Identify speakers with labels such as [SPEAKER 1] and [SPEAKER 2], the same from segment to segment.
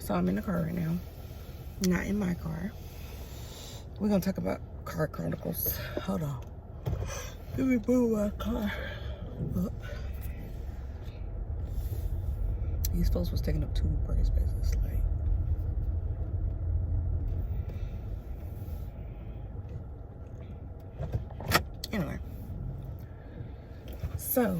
[SPEAKER 1] So I'm in the car right now. Not in my car. We're gonna talk about car chronicles. Hold on. Let me move my car up. These folks was taking up 2 parking spaces. Like, anyway. So,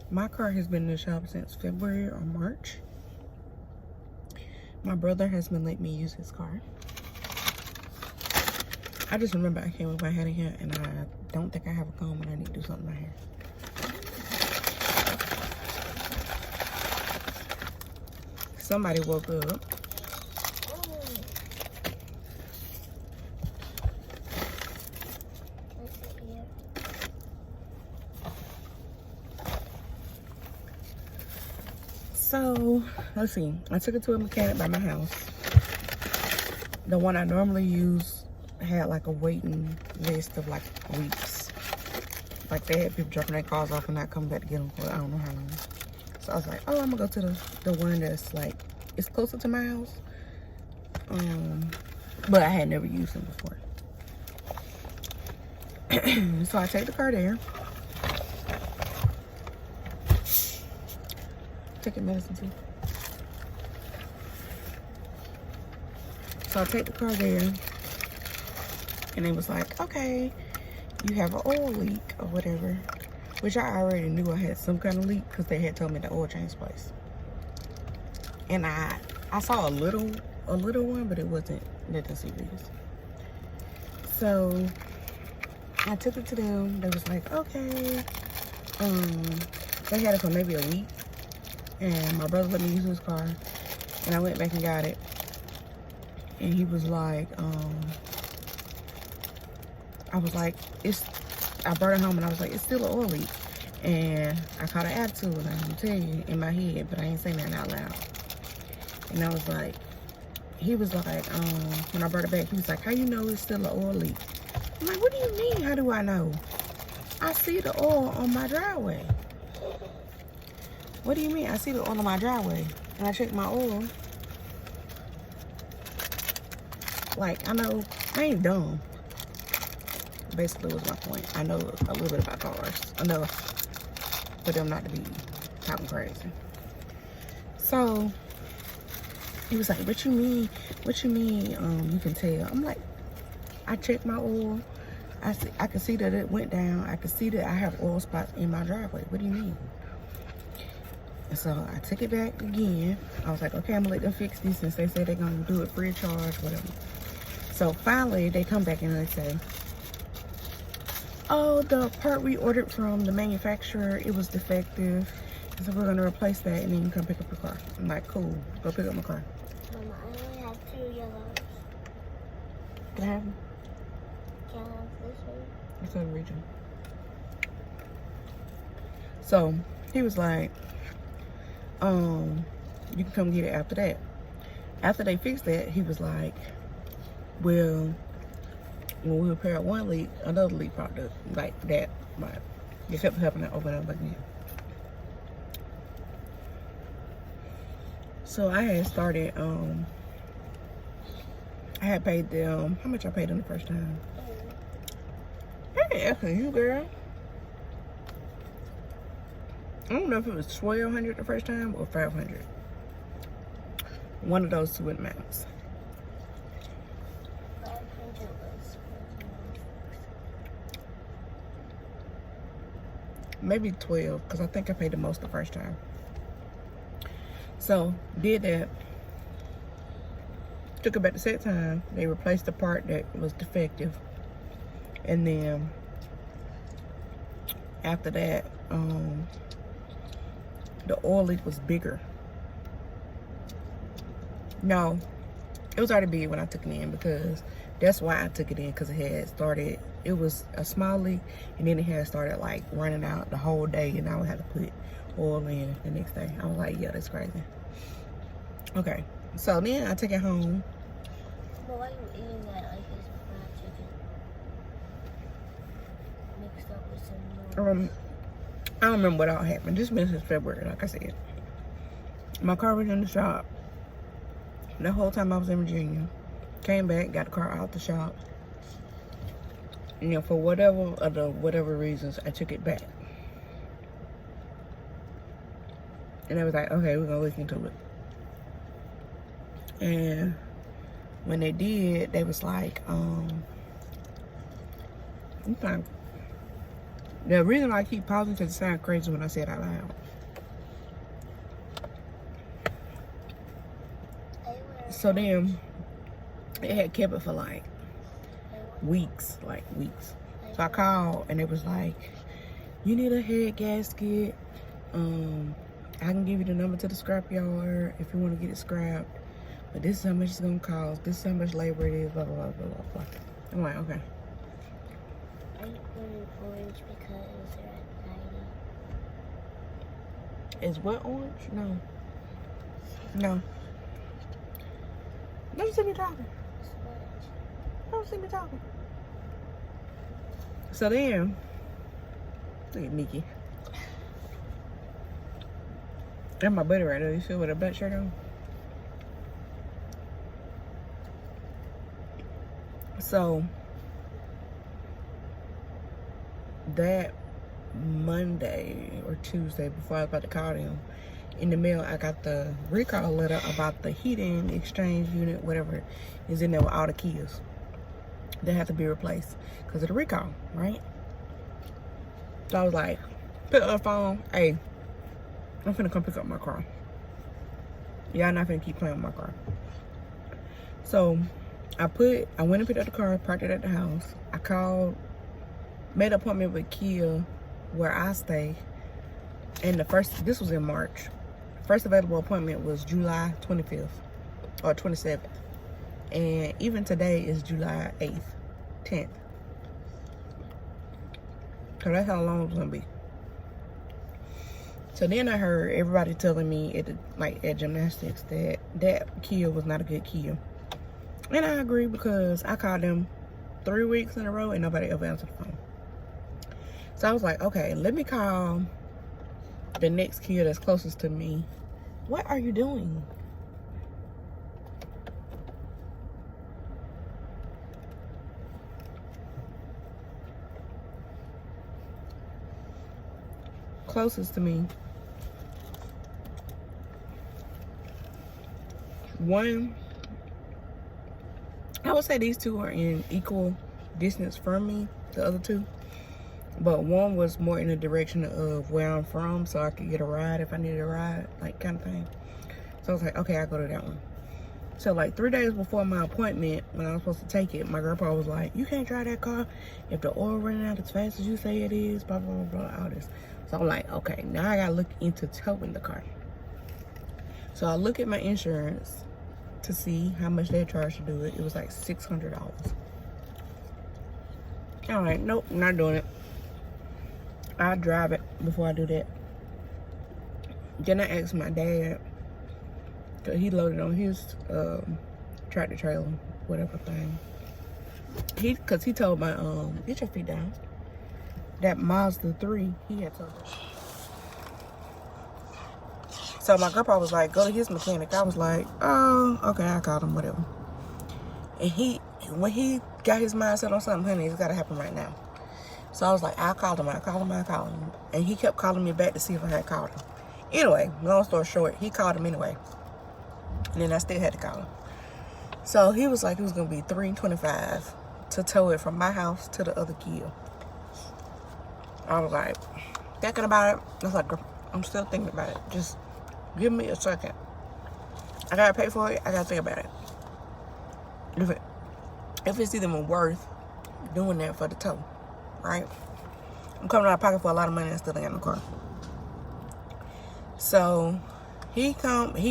[SPEAKER 1] my car has been in the shop since February or March. My brother has been letting me use his car. I just remember I came with my hair in here and I don't think I have a comb and I need to do something to my hair. Somebody woke up. So, let's see. I took it to a mechanic by my house. The one I normally use had like a waiting list of like weeks. Like they had people dropping their cars off and not coming back to get them for I don't know how long. So I was like, oh, I'm gonna go to the one that's like, it's closer to my house. But I had never used them before. So I take the car there. Taking medicine too. So I take the car there. And it was like, okay, you have an oil leak or whatever. Which I already knew I had some kind of leak because they had told me the oil change place. And I saw a little one, but it wasn't nothing serious. So I took it to them. They was like, okay. They had it for maybe a week. And my brother let me use his car. And I went back and got it. And he was like, I was like, I brought it home and I was like, it's still an oil leak. And I caught an attitude, and I'm gonna tell you, in my head, but I ain't saying that out loud. And I was like, he was like, when I brought it back, he was like, how you know it's still an oil leak? I'm like, what do you mean, how do I know? I see the oil on my driveway. What do you mean? I see the oil on my driveway. And I checked my oil. Like, I know, I ain't dumb. Basically was my point. I know a little bit about cars. Enough for them not to be talking crazy. So, he was like, what you mean, you can tell? I'm like, I checked my oil. I can see that it went down. I can see that I have oil spots in my driveway. What do you mean? And so I took it back again. I was like, okay, I'm gonna let them fix this since they say they're gonna do it free of charge, whatever. So finally they come back and they say, oh, the part we ordered from the manufacturer, it was defective. So we're gonna replace that and then you can come pick up your car. I'm like, cool, go pick up my car.
[SPEAKER 2] Mama, I only have 2 yellows.
[SPEAKER 1] Can I have them?
[SPEAKER 2] Can I have this one?
[SPEAKER 1] It's in the region. So he was like, you can come get it after that. After they fixed that, he was like, well, when we repair one leak, another leak popped up like that. But it kept happening over and over again. So I had started, I had paid them, how much I paid them the first time? Hey, asking you, girl. I don't know if it was $1,200 the first time or $500. One of those two amounts.
[SPEAKER 2] 500 was
[SPEAKER 1] Maybe 12, because I think I paid the most the first time. So, did that. Took it back the second time. They replaced the part that was defective. And then, after that, the oil leak was bigger. No, it was already big when I took it in because that's why I took it in, because it had started, it was a small leak and then it had started like running out the whole day and I would have to put oil in the next day. I was like, yeah, that's crazy. Okay, so then I took it home.
[SPEAKER 2] But why are you eating that like this fried chicken? Mixed up with some noodles.
[SPEAKER 1] I don't remember what all happened. This been since February, like I said. My car was in the shop. The whole time I was in Virginia. Came back, got the car out the shop. And for whatever reasons, I took it back. And I was like, okay, we're gonna look into it. And when they did, they was like, okay. The reason why I keep pausing because it sounds crazy when I say it out loud. So then, it had kept it for like weeks. So I called and it was like, you need a head gasket. I can give you the number to the scrap yard if you want to get it scrapped. But this is how much it's going to cost. This is how much labor it is, blah, blah, blah, blah, blah. I'm like, okay.
[SPEAKER 2] I ordered orange because they're at 90.
[SPEAKER 1] Is what orange? No. No. Don't see me talking. Don't see me talking. So then, look at Nikki. That's my buddy right there. You see with a black shirt on? So, that Monday or Tuesday before I was about to call them, in the mail I got the recall letter about the heating exchange unit, whatever is in there with all the Kias that have to be replaced because of the recall, right? So I was like, pick up the phone, hey, I'm finna come pick up my car. Y'all not finna keep playing with my car. So I went and picked up the car, parked it at the house. I called, made an appointment with Kia where I stay. And this was in March. First available appointment was July 25th or 27th. And even today is July 8th, 10th. So that's how long it was gonna be. So then I heard everybody telling me at gymnastics that Kia was not a good Kia. And I agree because I called them 3 weeks in a row and nobody ever answered the phone. So I was like, okay, let me call the next Kia that's closest to me. What are you doing? Closest to me. One, I would say these two are in equal distance from me, the other two. But one was more in the direction of where I'm from, so I could get a ride if I needed a ride, like kind of thing. So I was like, okay, I'll go to that one. So like 3 days before my appointment, when I was supposed to take it, my grandpa was like, you can't drive that car if the oil running out as fast as you say it is, blah, blah, blah, blah, all this. So I'm like, okay, now I gotta look into towing the car. So I look at my insurance to see how much they charge to do it. It was like $600. I'm like, nope, not doing it. I'll drive it before I do that. Then I asked my dad, cause he loaded on his tractor trailer, whatever thing. Cause he told my get your feet down. That Mazda 3, he had told us. So my grandpa was like, go to his mechanic. I was like, oh, okay, I called him, whatever. And when he got his mindset on something, honey, it's gotta happen right now. So I was like, I called him. And he kept calling me back to see if I had called him. Anyway, long story short, he called him anyway. And then I still had to call him. So he was like, it was going to be $325 to tow it from my house to the other Kia. I was like, thinking about it. I was like, I'm still thinking about it. Just give me a second. I got to pay for it. I got to think about it. If it's even worth doing that for the tow. Right? I'm coming out of pocket for a lot of money and still ain't got no car. So he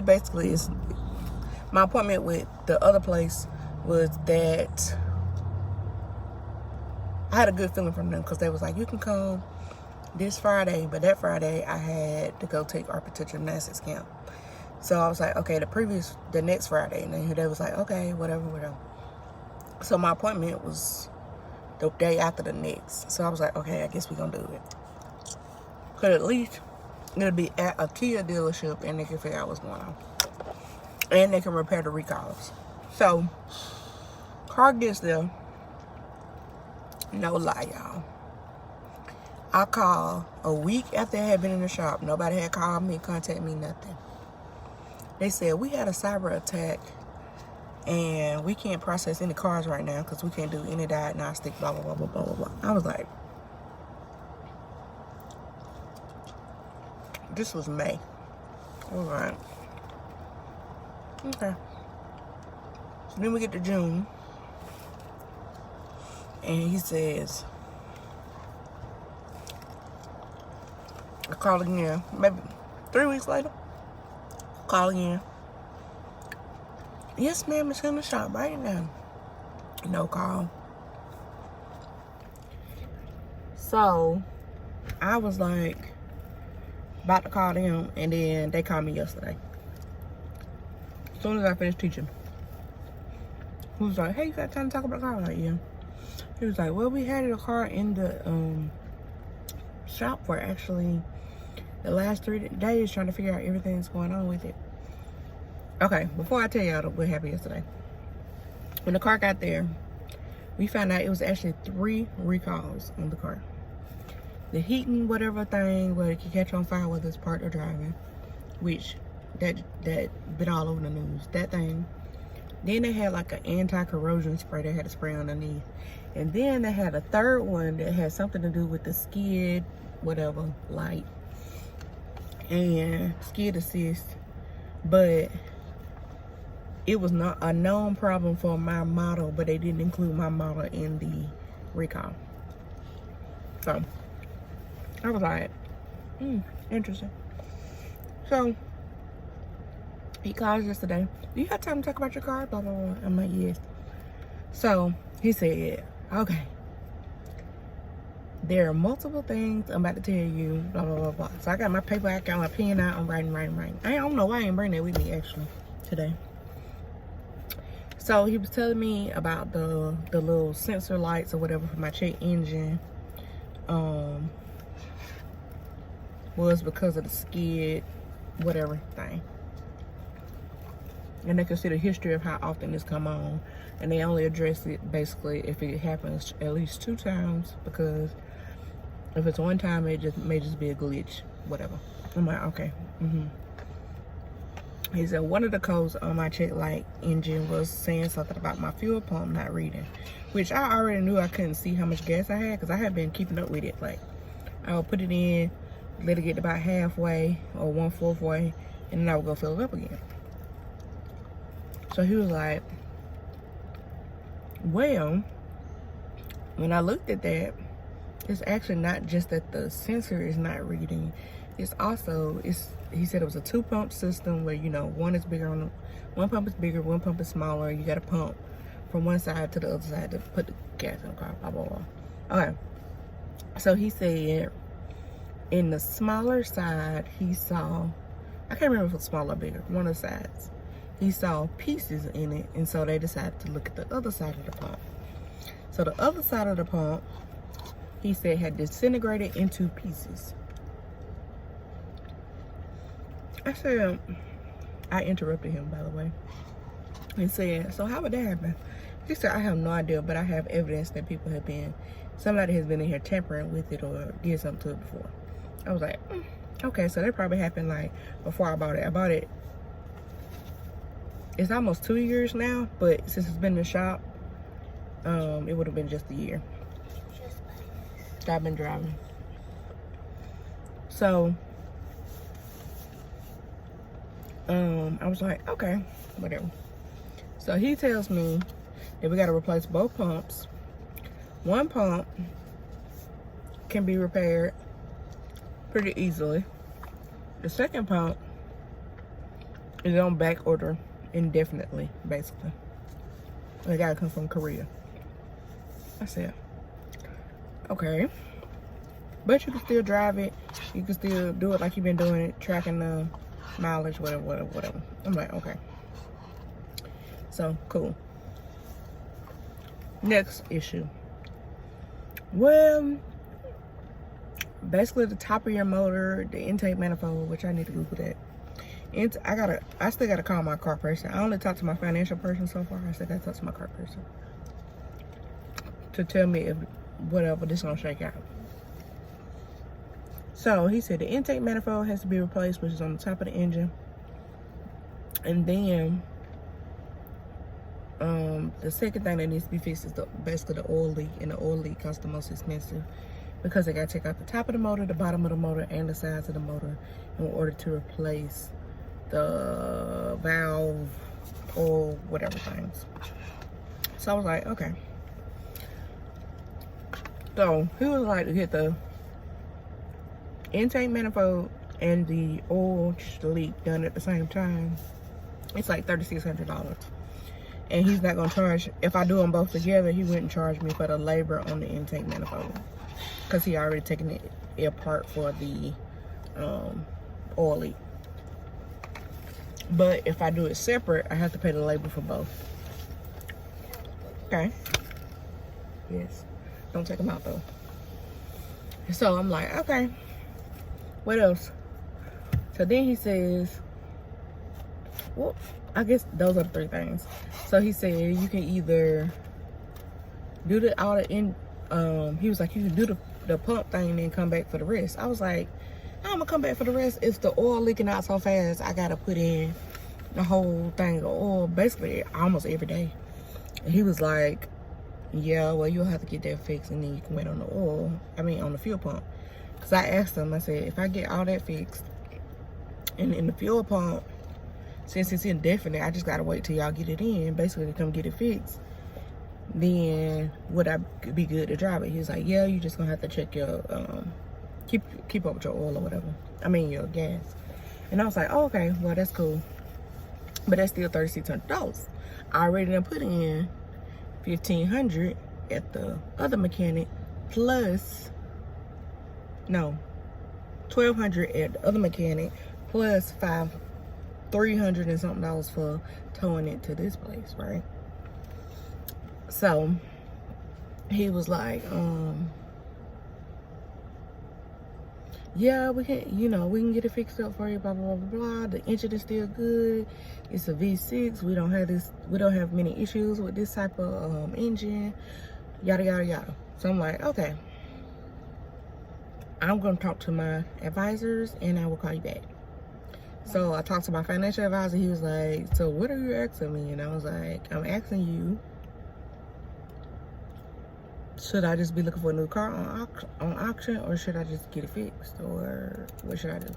[SPEAKER 1] basically is, my appointment with the other place was that I had a good feeling from them because they was like, you can come this Friday, but that Friday I had to go take architecture gymnastics camp. So I was like, okay, the next Friday, and then they was like, okay, whatever. So my appointment was the day after the next. So I was like, okay, I guess we're gonna do it. Cause at least It'll be at a Kia dealership and they can figure out what's going on. And they can repair the recalls. So, car gets there. No lie, y'all. I called a week after I had been in the shop. Nobody had called me, contacted me, nothing. They said, we had a cyber attack and we can't process any cars right now because we can't do any diagnostic, blah, blah, blah, blah, blah, blah, blah. I was like, this was May. I was like, okay. So then we get to June. And he says, I call again, maybe 3 weeks later. Call again. Yes, ma'am, it's in the shop right now. No call. So, I was like, about to call them, and then they called me yesterday. As soon as I finished teaching. He was like, hey, you got time to talk about the car? I'm like, yeah. He was like, well, we had a car in the shop for actually the last 3 days trying to figure out everything that's going on with it. Okay, before I tell y'all what happened yesterday. When the car got there, we found out it was actually 3 recalls on the car. The heating, whatever thing, where it can catch on fire with its partner driving, which that been all over the news, that thing. Then they had like an anti-corrosion spray they had to spray underneath. And then they had a third one that had something to do with the skid, whatever, light. And skid assist. But it was not a known problem for my model, but they didn't include my model in the recall. So, I was like, interesting. So, he called yesterday. Do you have time to talk about your car? Blah, blah, blah. I'm like, yes. So, he said, okay. There are multiple things I'm about to tell you, blah, blah, blah, blah. So, I got my paper, I got my pen out, I'm writing. I don't know why I ain't bringing that with me, actually, today. So, he was telling me about the little sensor lights or whatever for my check engine. Was because of the skid, whatever thing. And they can see the history of how often this come on. And they only address it basically if it happens at least 2 times, because if it's 1 time, it may just be a glitch, whatever. I'm like, okay. He said one of the codes on my check light engine was saying something about my fuel pump not reading, which I already knew I couldn't see how much gas I had because I had been keeping up with it. Like, I would put it in, let it get about halfway or 1/4 way, and then I would go fill it up again. So he was like, well, when I looked at that, it's actually not just that the sensor is not reading. It's also, he said it was a 2-pump system where, you know, one is bigger on one pump is bigger, one pump is smaller. You got to pump from one side to the other side to put the gas in the car, blah, blah, blah. Okay. So he said in the smaller side, he saw, I can't remember if it was smaller or bigger, one of the sides. He saw pieces in it, and so they decided to look at the other side of the pump. So the other side of the pump, he said, had disintegrated into pieces. I said, I interrupted him, by the way, and said, so how would that happen? He said, I have no idea, but I have evidence that somebody has been in here tampering with it or did something to it before. I was like, okay, so that probably happened like before I bought it. I bought it, it's almost 2 years now, but since it's been in the shop, it would have been just a year that I've been driving. So, I was like, okay, whatever. So he tells me that we got to replace both pumps. One pump can be repaired pretty easily. The second pump is on back order indefinitely, basically. They gotta come from Korea. I said, okay, but you can still drive it. You can still do it like you've been doing it, tracking the mileage, whatever. I'm like, okay. So, cool. Next issue. Well, basically the top of your motor, the intake manifold, which I need to Google that. I still gotta call my car person. I only talked to my financial person so far. I still gotta talk to my car person to tell me if whatever this gonna shake out. So he said the intake manifold has to be replaced, which is on the top of the engine. And then the second thing that needs to be fixed is basically the oil leak, and the oil leak costs the most expensive because they gotta take out the top of the motor, the bottom of the motor, and the sides of the motor in order to replace the valve or whatever things. So I was like, okay. So he was like to get the intake manifold and the oil leak done at the same time. It's like $3,600. And he's not gonna charge, if I do them both together, he wouldn't charge me for the labor on the intake manifold because he already taken it apart for the oil leak. But if I do it separate, I have to pay the labor for both. Okay. Yes. Don't take them out though. So I'm like, okay. What else? So then he says, well, I guess those are the three things. So he said you can either do the he was like, you can do the pump thing and then come back for the rest. I was like, I'm gonna come back for the rest if the oil leaking out so fast. I gotta put in the whole thing of oil basically almost every day. And he was like, yeah, well, you'll have to get that fixed and then you can wait on the on the fuel pump. Because I asked him, I said, if I get all that fixed and in the fuel pump, since it's indefinite, I just gotta wait till y'all get it in, basically to come get it fixed, then would I be good to drive it? He was like, yeah, you just gonna have to check your keep up with your oil or whatever, your gas. And I was like, oh, okay, well, that's cool, but that's still $3,600. I already done put in $1,500 at the other mechanic, plus $1,200 at the other mechanic, plus $300 and something for towing it to this place, right? So he was like, yeah, we can, we can get it fixed up for you, blah, blah, blah, blah. The engine is still good. It's a V6. We don't have many issues with this type of engine, yada, yada, yada. So I'm like, okay, I'm going to talk to my advisors and I will call you back. So I talked to my financial advisor. He was like, so what are you asking me? And I was like, I'm asking you, should I just be looking for a new car on auction, or should I just get it fixed, or what should I do?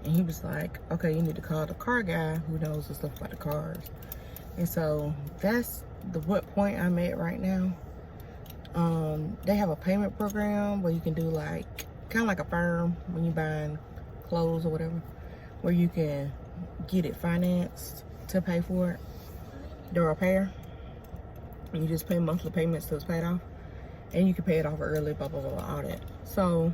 [SPEAKER 1] And he was like, okay, you need to call the car guy who knows the stuff about the cars. And so that's what point I'm at right now. They have a payment program where you can do like kind of like a firm when you're buying clothes or whatever, where you can get it financed to pay for it, the repair. And you just pay monthly payments till it's paid off. And you can pay it off early, blah, blah, blah, all that. So,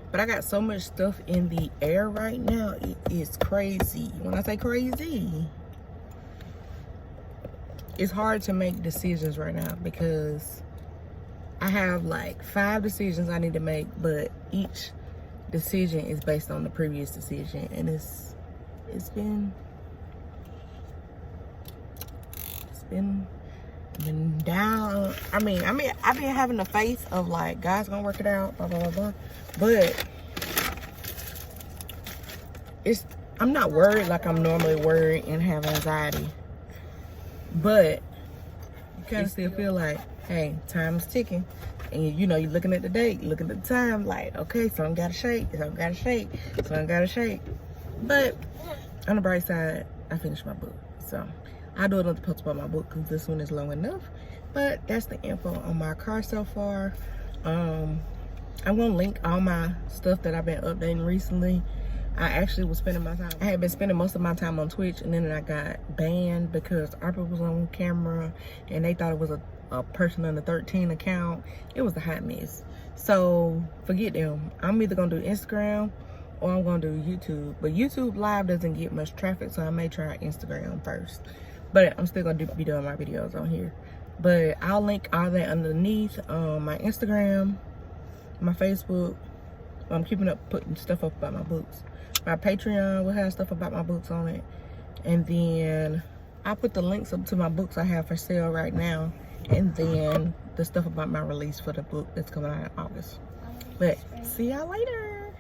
[SPEAKER 1] but I got so much stuff in the air right now, it is crazy. When I say crazy, it's hard to make decisions right now because I have like 5 decisions I need to make, but each decision is based on the previous decision, and it's been down. I've been having the faith of like God's gonna work it out, blah blah blah blah, but I'm not worried like I'm normally worried and have anxiety, but you kind of still feel like, hey, time is ticking. And you're looking at the date, looking at the time, like, okay, something gotta shake, something gotta shake, something gotta shake. But on the bright side, I finished my book. So I'll do another post about my book because this one is long enough. But that's the info on my car so far. I'm gonna link all my stuff that I've been updating recently. I actually was spending my time, I had been spending most of my time on Twitch, and then I got banned because Arpa was on camera and they thought it was a person on the 13 account. It was a hot mess. So forget them. I'm either gonna do Instagram or I'm gonna do YouTube. But YouTube live doesn't get much traffic, so I may try Instagram first. But I'm still gonna be doing my videos on here. But I'll link all that underneath, my Instagram, my Facebook, I'm keeping up putting stuff up about my books. My Patreon will have stuff about my books on it. And then I put the links up to my books I have for sale right now. And then the stuff about my release for the book that's coming out in August. But see y'all later.